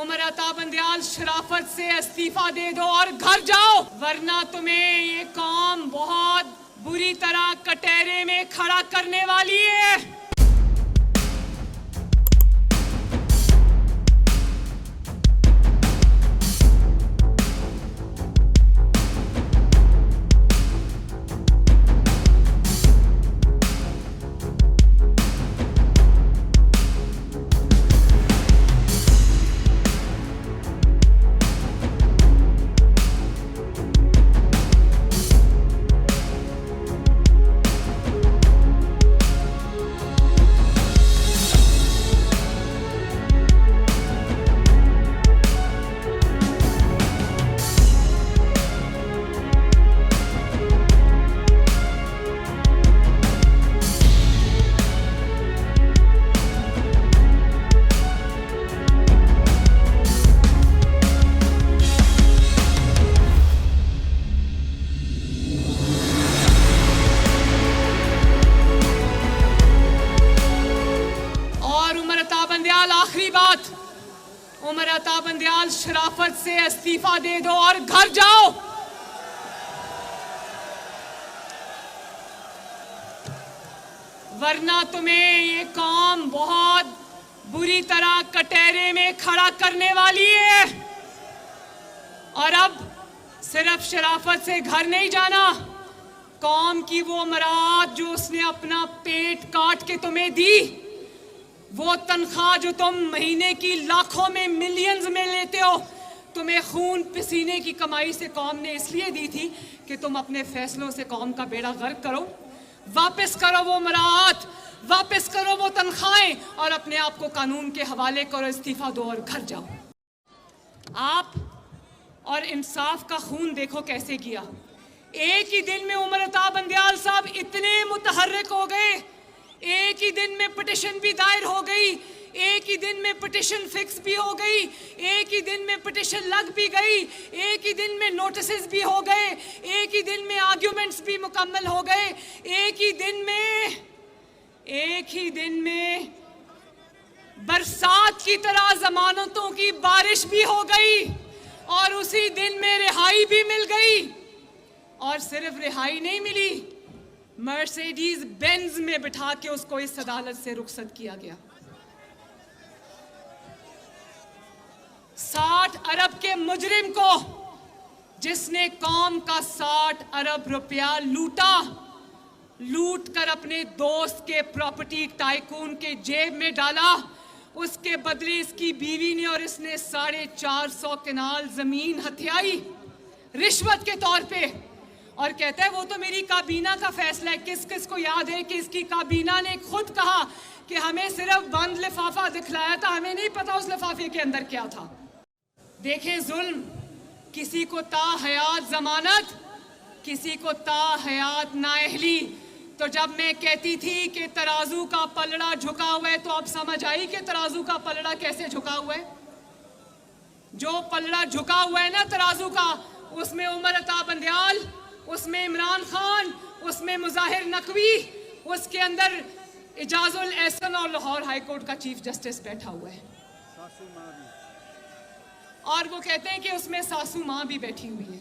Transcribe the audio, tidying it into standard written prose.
उमर अता बंदयाल शराफत से इस्तीफा दे दो और घर जाओ, वरना तुम्हें ये कौम बहुत बुरी तरह कटहरे में खड़ा करने वाली है। आखिरी बात, उमर अता बंदयाल शराफत से इस्तीफा दे दो और घर जाओ, वरना तुम्हें ये कौम बहुत बुरी तरह कटहरे में खड़ा करने वाली है। और अब सिर्फ शराफत से घर नहीं जाना, कौम की वो मराद जो उसने अपना पेट काट के तुम्हें दी, वो तनख्वाह जो तुम महीने की लाखों में मिलियंस में लेते हो, तुम्हें खून पसीने की कमाई से कौम ने इसलिए दी थी कि तुम अपने फैसलों से कौम का बेड़ा गर्क करो। वापस करो वो मराद, वापस करो वो तनख्वाहें और अपने आप को कानून के हवाले करो, इस्तीफा दो और घर जाओ। आप और इंसाफ का खून देखो कैसे किया। एक ही दिन में उमर अता बंदयाल साहब इतने मुतहर्रिक हो गए, एक ही दिन में पिटिशन भी दायर हो गई, एक ही दिन में पिटिशन फिक्स भी हो गई, एक ही दिन में पिटिशन लग भी गई, एक ही दिन में नोटिसेस भी हो गए, एक ही दिन में आर्ग्यूमेंट्स भी मुकम्मल हो गए, एक ही दिन में बरसात की तरह जमानतों की बारिश भी हो गई और उसी दिन में रिहाई भी मिल गई। और सिर्फ रिहाई नहीं मिली, मर्सिडीज बेंज में बिठा के उसको इस अदालत से रुखसत किया गया। 60 अरब के मुजरिम को, जिसने कौम का 60 अरब रुपया लूट कर अपने दोस्त के प्रॉपर्टी टाइकून के जेब में डाला, उसके बदले इसकी बीवी ने और इसने 450 कनाल जमीन हथियाई रिश्वत के तौर पे। और कहता है वो तो मेरी काबीना का फैसला है। किस किस को याद है कि इसकी काबीना ने खुद कहा कि हमें सिर्फ बंद लिफाफा दिखलाया था, हमें नहीं पता उस लिफाफे के अंदर क्या था। देखें जुल्म, किसी को ताहयात जमानत, किसी को ताहयात नाअहली। तो जब मैं कहती थी कि तराजू का पलड़ा झुका हुआ है, तो अब समझ आई कि तराजू का पलड़ा कैसे झुका हुआ है। जो पलड़ा झुका हुआ है ना तराजू का, उसमें उमर अता बंदयाल, उसमें इमरान खान, उसमें मुजाहिर नकवी, उसके अंदर इजाजुल एहसन और लाहौर हाई कोर्ट का चीफ जस्टिस बैठा हुआ है। और वो कहते हैं कि उसमें सासू माँ भी बैठी हुई है।